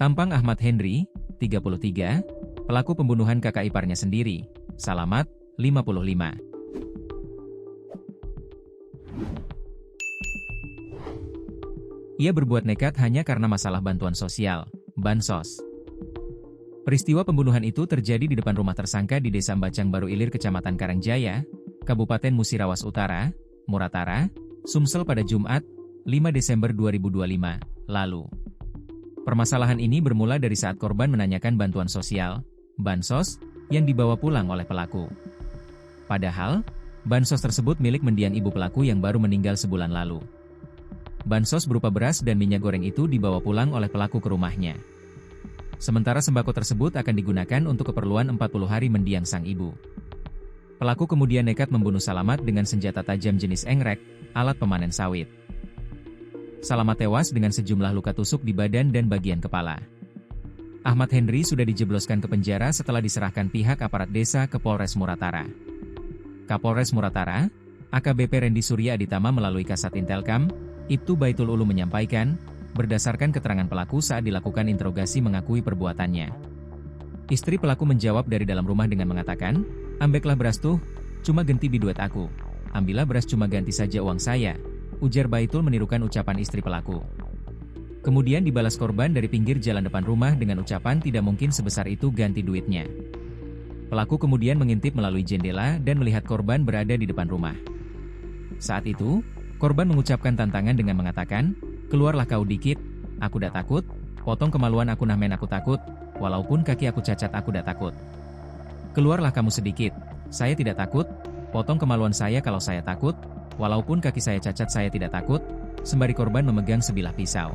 Tampang Ahmad Henry, 33, pelaku pembunuhan kakak iparnya sendiri, Salamat, 55. Ia berbuat nekat hanya karena masalah bantuan sosial, bansos. Peristiwa pembunuhan itu terjadi di depan rumah tersangka di Desa Bacang Baru Ilir, Kecamatan Karangjaya, Kabupaten Musirawas Utara, Muratara, Sumsel pada Jumat, 5 Desember 2025, lalu. Permasalahan ini bermula dari saat korban menanyakan bantuan sosial, bansos, yang dibawa pulang oleh pelaku. Padahal, bansos tersebut milik mendiang ibu pelaku yang baru meninggal sebulan lalu. Bansos berupa beras dan minyak goreng itu dibawa pulang oleh pelaku ke rumahnya. Sementara sembako tersebut akan digunakan untuk keperluan 40 hari mendiang sang ibu. Pelaku kemudian nekat membunuh Salamat dengan senjata tajam jenis engrek, alat pemanen sawit. Salamat tewas dengan sejumlah luka tusuk di badan dan bagian kepala. Ahmad Henry sudah dijebloskan ke penjara setelah diserahkan pihak aparat desa ke Polres Muratara. Kapolres Muratara, AKBP Rendy Surya Aditama melalui Kasat Intelkam, Ibtu Baitul Ulum menyampaikan, berdasarkan keterangan pelaku saat dilakukan interogasi mengakui perbuatannya. Istri pelaku menjawab dari dalam rumah dengan mengatakan, "Ambeklah beras tuh, cuma ganti biduet aku. Ambillah beras cuma ganti saja uang saya," ujar Baitul menirukan ucapan istri pelaku. Kemudian dibalas korban dari pinggir jalan depan rumah dengan ucapan tidak mungkin sebesar itu ganti duitnya. Pelaku kemudian mengintip melalui jendela dan melihat korban berada di depan rumah. Saat itu, korban mengucapkan tantangan dengan mengatakan, "Keluarlah kau dikit, aku dah takut, potong kemaluan aku nah men aku takut, walaupun kaki aku cacat aku dah takut. Keluarlah kamu sedikit, saya tidak takut, potong kemaluan saya kalau saya takut, walaupun kaki saya cacat saya tidak takut," sembari korban memegang sebilah pisau.